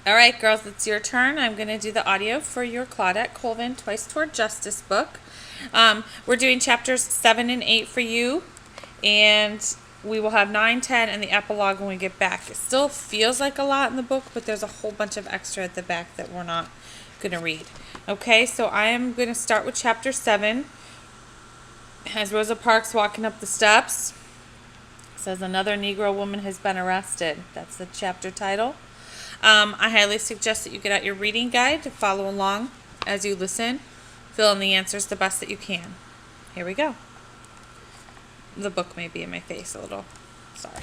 All right, girls, it's your turn. I'm going to do the audio for your Claudette Colvin Twice Toward Justice book. We're doing chapters 7 and 8 for you, and we will have 9, 10, and the epilogue when we get back. It still feels like a lot in the book, but there's a whole bunch of extra at the back that we're not going to read. Okay, so I am going to start with chapter 7. As Rosa Parks walking up the steps, it says another Negro woman has been arrested. That's the chapter title. I highly suggest that you get out your reading guide to follow along as you listen. Fill in the answers the best that you can. Here we go. The book may be in my face a little. Sorry.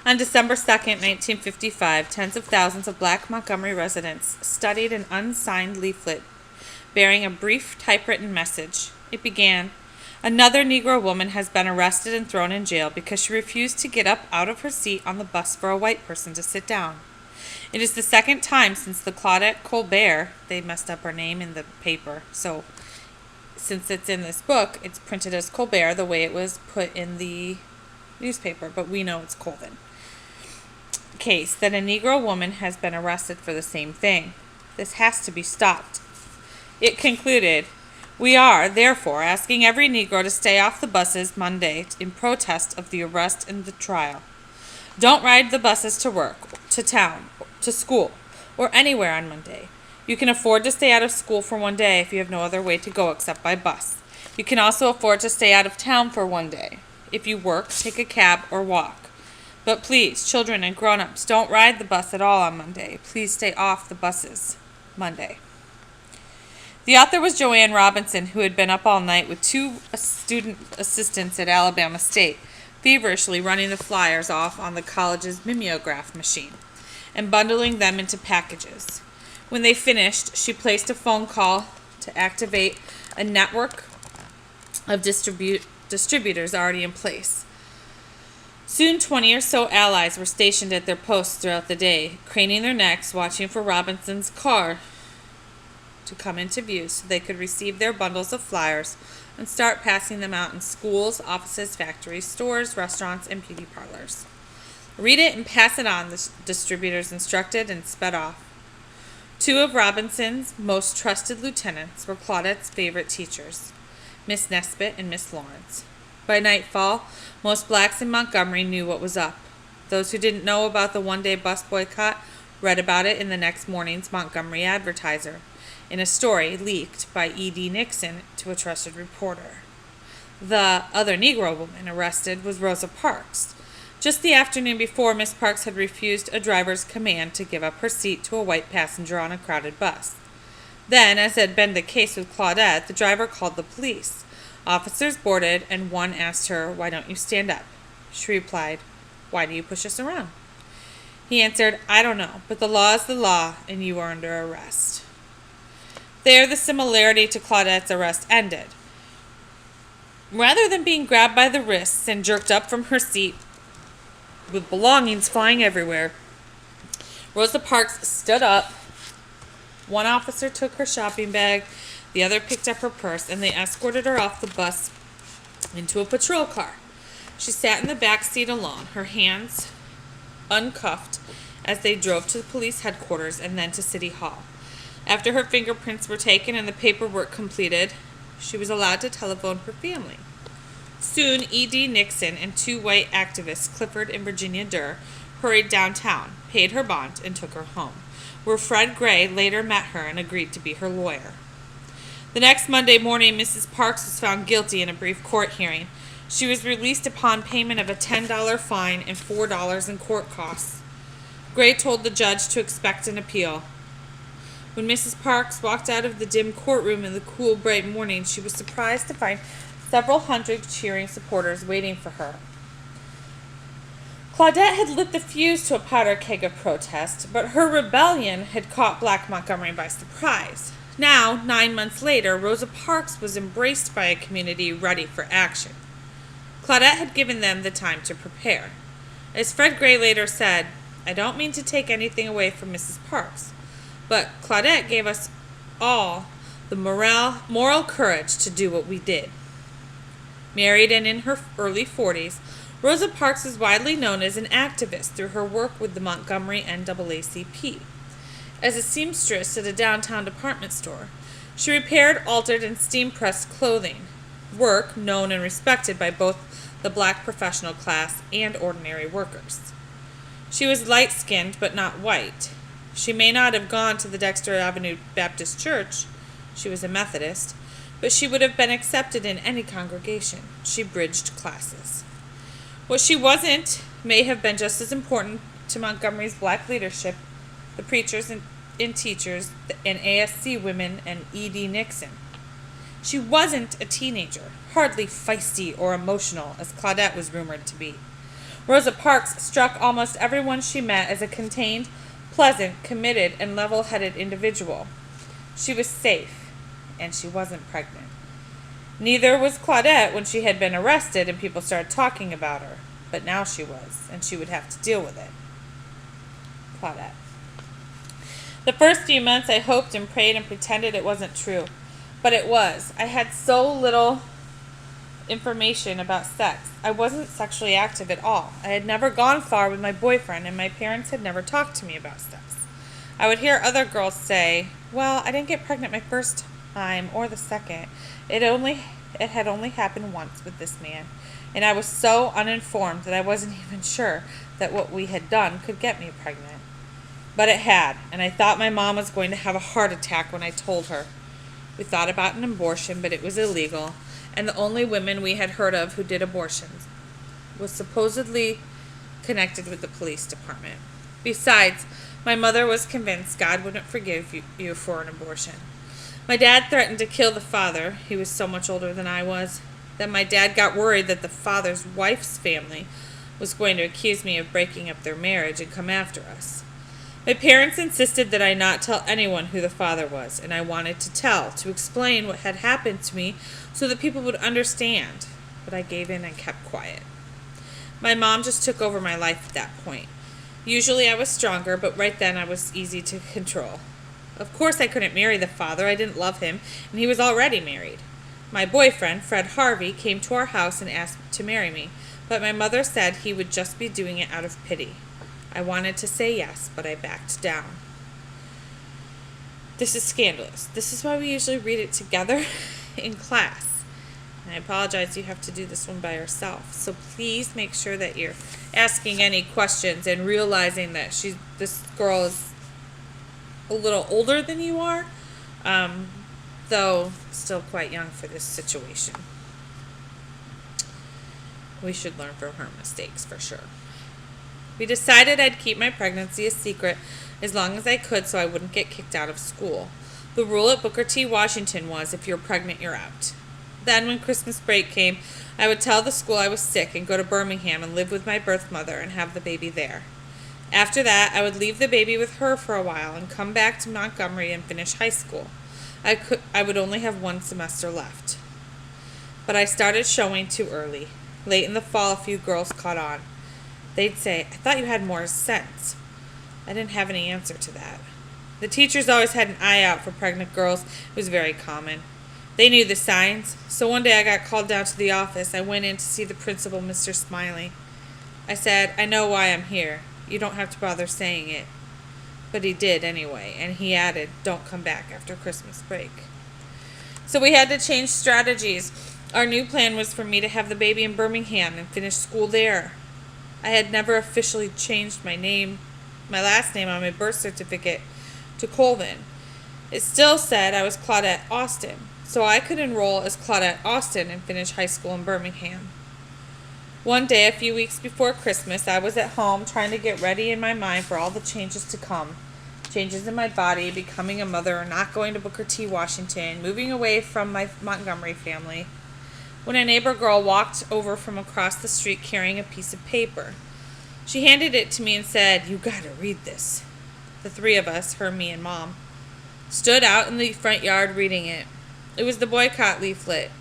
On December 2nd, 1955, tens of thousands of Black Montgomery residents studied an unsigned leaflet bearing a brief typewritten message. It began, "Another Negro woman has been arrested and thrown in jail because she refused to get up out of her seat on the bus for a white person to sit down. It is the second time since the Claudette Colbert," they messed up her name in the paper, so since it's in this book, it's printed as Colbert the way it was put in the newspaper, but we know it's Colvin. Case that a Negro woman has been arrested for the same thing. This has to be stopped. It concluded, "We are, therefore, asking every Negro to stay off the buses Monday in protest of the arrest and the trial. Don't ride the buses to work, to town, to school, or anywhere on Monday. You can afford to stay out of school for one day if you have no other way to go except by bus. You can also afford to stay out of town for one day. If you work, take a cab or walk. But please, children and grown-ups, don't ride the bus at all on Monday. Please stay off the buses Monday." The author was Joanne Robinson, who had been up all night with 2 student assistants at Alabama State, feverishly running the flyers off on the college's mimeograph machine and bundling them into packages. When they finished, she placed a phone call to activate a network of distributors already in place. Soon 20 or so allies were stationed at their posts throughout the day, craning their necks, watching for Robinson's car to come into view so they could receive their bundles of flyers and start passing them out in schools, offices, factories, stores, restaurants, and beauty parlors. "Read it and pass it on," the distributors instructed, and sped off. 2 of Robinson's most trusted lieutenants were Claudette's favorite teachers, Miss Nesbitt and Miss Lawrence. By nightfall, most blacks in Montgomery knew what was up. Those who didn't know about the one-day bus boycott read about it in the next morning's Montgomery Advertiser, in a story leaked by E.D. Nixon to a trusted reporter. The other Negro woman arrested was Rosa Parks. Just the afternoon before, Miss Parks had refused a driver's command to give up her seat to a white passenger on a crowded bus. Then, as had been the case with Claudette, the driver called the police. Officers boarded, and one asked her, "Why don't you stand up?" She replied, "Why do you push us around?" He answered, "I don't know, but the law is the law, and you are under arrest." There, the similarity to Claudette's arrest ended. Rather than being grabbed by the wrists and jerked up from her seat with belongings flying everywhere, Rosa Parks stood up. One officer took her shopping bag, the other picked up her purse, and they escorted her off the bus into a patrol car. She sat in the back seat alone, her hands uncuffed, as they drove to the police headquarters and then to City Hall. After her fingerprints were taken and the paperwork completed, she was allowed to telephone her family. Soon, E.D. Nixon and 2 white activists, Clifford and Virginia Durr, hurried downtown, paid her bond, and took her home, where Fred Gray later met her and agreed to be her lawyer. The next Monday morning, Mrs. Parks was found guilty in a brief court hearing. She was released upon payment of a $10 fine and $4 in court costs. Gray told the judge to expect an appeal. When Mrs. Parks walked out of the dim courtroom in the cool, bright morning, she was surprised to find several hundred cheering supporters waiting for her. Claudette had lit the fuse to a powder keg of protest, but her rebellion had caught Black Montgomery by surprise. Now, 9 months later, Rosa Parks was embraced by a community ready for action. Claudette had given them the time to prepare. As Fred Gray later said, "I don't mean to take anything away from Mrs. Parks, but Claudette gave us all the moral courage to do what we did." Married and in her early 40s, Rosa Parks is widely known as an activist through her work with the Montgomery NAACP. As a seamstress at a downtown department store, she repaired, altered, and steam-pressed clothing, work known and respected by both the black professional class and ordinary workers. She was light-skinned but not white. She may not have gone to the Dexter Avenue Baptist Church, she was a Methodist, but she would have been accepted in any congregation. She bridged classes. What she wasn't may have been just as important to Montgomery's black leadership, the preachers and teachers, and ASC women, and E.D. Nixon. She wasn't a teenager, hardly feisty or emotional, as Claudette was rumored to be. Rosa Parks struck almost everyone she met as a contained, pleasant, committed, and level-headed individual. She was safe, and she wasn't pregnant. Neither was Claudette when she had been arrested and people started talking about her, but now she was, and she would have to deal with it. Claudette. The first few months I hoped and prayed and pretended it wasn't true, but it was. I had so little information about sex. I wasn't sexually active at all. I had never gone far with my boyfriend, and my parents had never talked to me about sex. I would hear other girls say, well, I didn't get pregnant my first time or the second. It had only happened once with this man, and I was so uninformed that I wasn't even sure that what we had done could get me pregnant. But it had, and I thought my mom was going to have a heart attack when I told her. We thought about an abortion, but it was illegal, and the only women we had heard of who did abortions was supposedly connected with the police department. Besides, my mother was convinced God wouldn't forgive you for an abortion. My dad threatened to kill the father. He was so much older than I was. Then my dad got worried that the father's wife's family was going to accuse me of breaking up their marriage and come after us. My parents insisted that I not tell anyone who the father was, and I wanted to tell, to explain what had happened to me so that people would understand. But I gave in and kept quiet. My mom just took over my life at that point. Usually I was stronger, but right then I was easy to control. Of course I couldn't marry the father. I didn't love him, and he was already married. My boyfriend, Fred Harvey, came to our house and asked to marry me, but my mother said he would just be doing it out of pity. I wanted to say yes, but I backed down. This is scandalous. This is why we usually read it together in class. And I apologize you have to do this one by yourself. So please make sure that you're asking any questions and realizing that this girl is a little older than you are, though still quite young for this situation. We should learn from her mistakes for sure. We decided I'd keep my pregnancy a secret as long as I could so I wouldn't get kicked out of school. The rule at Booker T. Washington was, if you're pregnant, you're out. Then when Christmas break came, I would tell the school I was sick and go to Birmingham and live with my birth mother and have the baby there. After that, I would leave the baby with her for a while and come back to Montgomery and finish high school. I would only have one semester left. But I started showing too early. Late in the fall, a few girls caught on. They'd say, I thought you had more sense. I didn't have any answer to that. The teachers always had an eye out for pregnant girls. It was very common. They knew the signs, so one day I got called down to the office. I went in to see the principal, Mr. Smiley. I said, I know why I'm here. You don't have to bother saying it. But he did anyway, and he added, don't come back after Christmas break. So we had to change strategies. Our new plan was for me to have the baby in Birmingham and finish school there. I had never officially changed my last name on my birth certificate to Colvin. It still said I was Claudette Austin, so I could enroll as Claudette Austin and finish high school in Birmingham. One day, a few weeks before Christmas, I was at home trying to get ready in my mind for all the changes to come. Changes in my body, becoming a mother, not going to Booker T. Washington, moving away from my Montgomery family, when a neighbor girl walked over from across the street carrying a piece of paper. She handed it to me and said, you gotta read this. The three of us, her, me, and Mom, stood out in the front yard reading it. It was the boycott leaflet.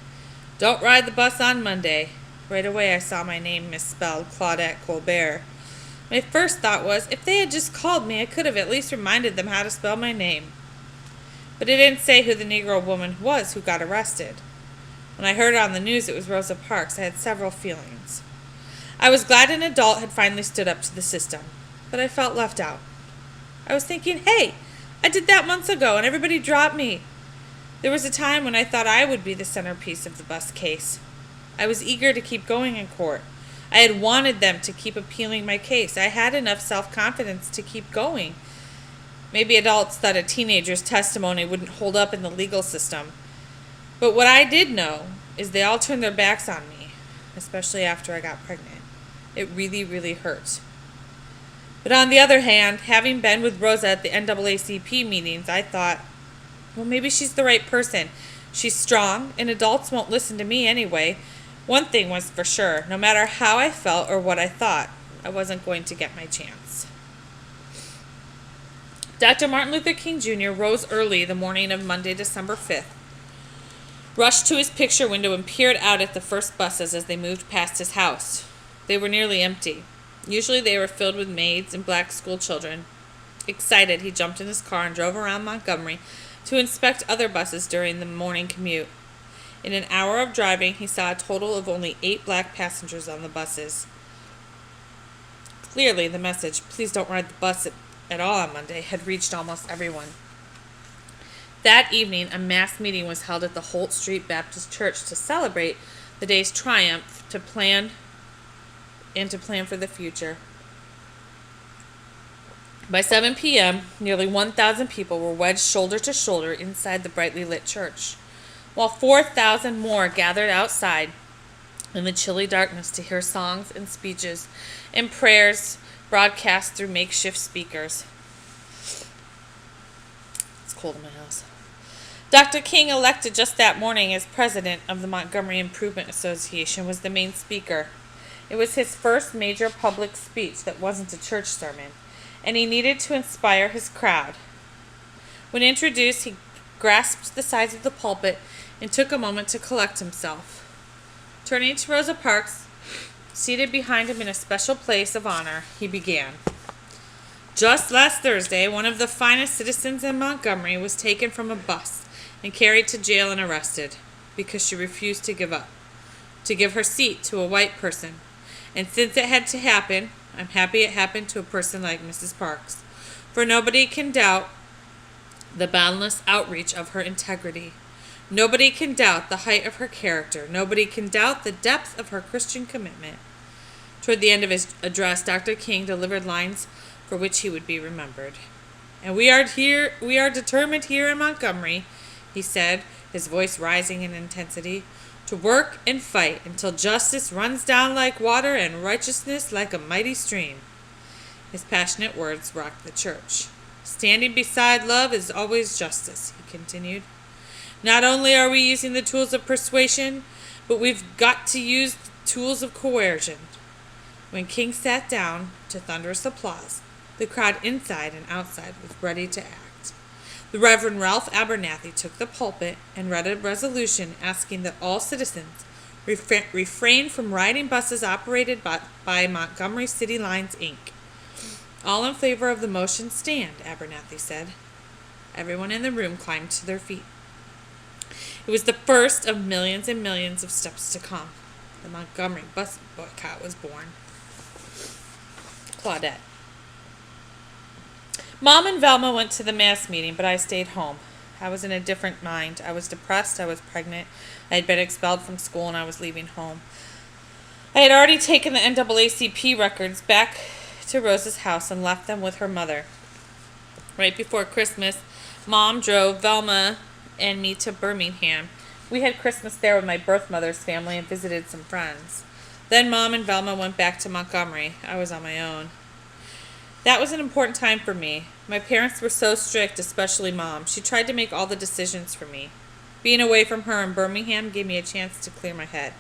Don't ride the bus on Monday. Right away I saw my name misspelled, Claudette Colbert. My first thought was, if they had just called me, I could have at least reminded them how to spell my name. But it didn't say who the Negro woman was who got arrested. When I heard on the news it was Rosa Parks, I had several feelings. I was glad an adult had finally stood up to the system, but I felt left out. I was thinking, hey, I did that months ago and everybody dropped me. There was a time when I thought I would be the centerpiece of the bus case. I was eager to keep going in court. I had wanted them to keep appealing my case. I had enough self-confidence to keep going. Maybe adults thought a teenager's testimony wouldn't hold up in the legal system. But what I did know is they all turned their backs on me, especially after I got pregnant. It really, really hurt. But on the other hand, having been with Rosa at the NAACP meetings, I thought, well, maybe she's the right person. She's strong, and adults won't listen to me anyway. One thing was for sure, no matter how I felt or what I thought, I wasn't going to get my chance. Dr. Martin Luther King Jr. rose early the morning of Monday, December 5th, rushed to his picture window and peered out at the first buses as they moved past his house. They were nearly empty. Usually they were filled with maids and black school children. Excited, he jumped in his car and drove around Montgomery to inspect other buses during the morning commute. In an hour of driving, he saw a total of only 8 black passengers on the buses. Clearly, the message, please don't ride the bus at all on Monday, had reached almost everyone. That evening, a mass meeting was held at the Holt Street Baptist Church to celebrate the day's triumph to plan for the future. By 7 p.m., nearly 1,000 people were wedged shoulder to shoulder inside the brightly lit church, while 4,000 more gathered outside in the chilly darkness to hear songs and speeches and prayers broadcast through makeshift speakers. It's cold in my house. Dr. King, elected just that morning as president of the Montgomery Improvement Association, was the main speaker. It was his first major public speech that wasn't a church sermon, and he needed to inspire his crowd. When introduced, he grasped the sides of the pulpit and took a moment to collect himself. Turning to Rosa Parks, seated behind him in a special place of honor, he began. Just last Thursday, one of the finest citizens in Montgomery was taken from a bus and carried to jail and arrested because she refused to give her seat to a white person. And since it had to happen, I'm happy it happened to a person like Mrs. Parks, for nobody can doubt the boundless outreach of her integrity. Nobody can doubt the height of her character. Nobody can doubt the depth of her Christian commitment. Toward the end of his address, Dr. King delivered lines for which he would be remembered. And we are determined here in Montgomery, he said, his voice rising in intensity, to work and fight until justice runs down like water and righteousness like a mighty stream. His passionate words rocked the church. Standing beside love is always justice, he continued. Not only are we using the tools of persuasion, but we've got to use the tools of coercion. When King sat down to thunderous applause, the crowd inside and outside was ready to act. The Reverend Ralph Abernathy took the pulpit and read a resolution asking that all citizens refrain from riding buses operated by Montgomery City Lines, Inc. All in favor of the motion stand, Abernathy said. Everyone in the room climbed to their feet. It was the first of millions and millions of steps to come. The Montgomery bus boycott was born. Claudette. Mom and Velma went to the mass meeting, but I stayed home. I was in a different mind. I was depressed. I was pregnant. I had been expelled from school, and I was leaving home. I had already taken the NAACP records back to Rosa's house and left them with her mother. Right before Christmas, Mom drove Velma and me to Birmingham. We had Christmas there with my birth mother's family and visited some friends. Then Mom and Velma went back to Montgomery. I was on my own. That was an important time for me. My parents were so strict, especially Mom. She tried to make all the decisions for me. Being away from her in Birmingham gave me a chance to clear my head.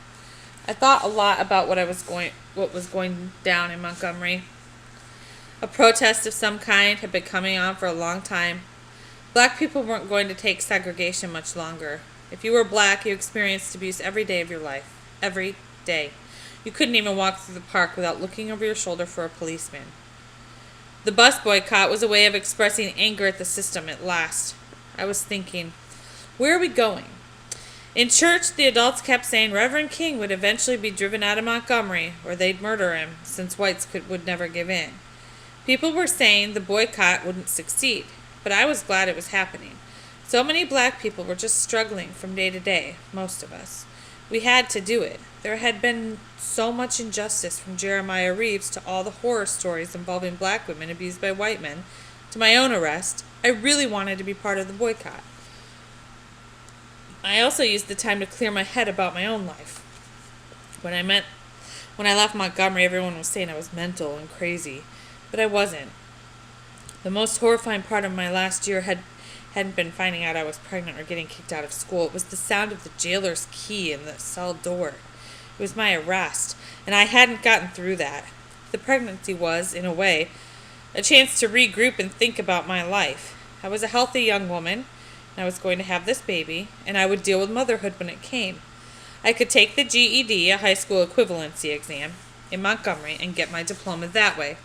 I thought a lot about what was going down in Montgomery. A protest of some kind had been coming on for a long time. Black people weren't going to take segregation much longer. If you were black, you experienced abuse every day of your life. Every day. You couldn't even walk through the park without looking over your shoulder for a policeman. The bus boycott was a way of expressing anger at the system at last. I was thinking, where are we going? In church, the adults kept saying Reverend King would eventually be driven out of Montgomery, or they'd murder him, since whites would never give in. People were saying the boycott wouldn't succeed, but I was glad it was happening. So many black people were just struggling from day to day, most of us. We had to do it. There had been so much injustice, from Jeremiah Reeves to all the horror stories involving black women abused by white men, to my own arrest. I really wanted to be part of the boycott. I also used the time to clear my head about my own life. When I left Montgomery, everyone was saying I was mental and crazy, but I wasn't. The most horrifying part of my last year hadn't been finding out I was pregnant or getting kicked out of school. It was the sound of the jailer's key in the cell door. It was my arrest, and I hadn't gotten through that. The pregnancy was, in a way, a chance to regroup and think about my life. I was a healthy young woman, and I was going to have this baby, and I would deal with motherhood when it came. I could take the GED, a high school equivalency exam, in Montgomery and get my diploma that way.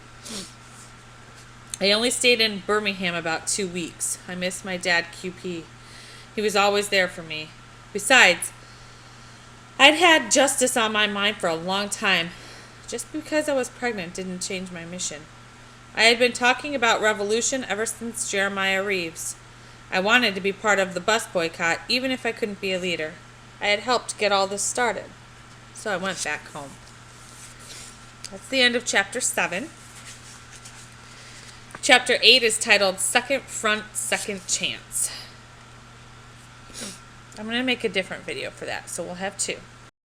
I only stayed in Birmingham about 2 weeks. I missed my dad, QP. He was always there for me. Besides, I'd had justice on my mind for a long time. Just because I was pregnant didn't change my mission. I had been talking about revolution ever since Jeremiah Reeves. I wanted to be part of the bus boycott, even if I couldn't be a leader. I had helped get all this started. So I went back home. That's the end of Chapter 7. Chapter 8 is titled Second Front, Second Chance. I'm going to make a different video for that, so we'll have 2.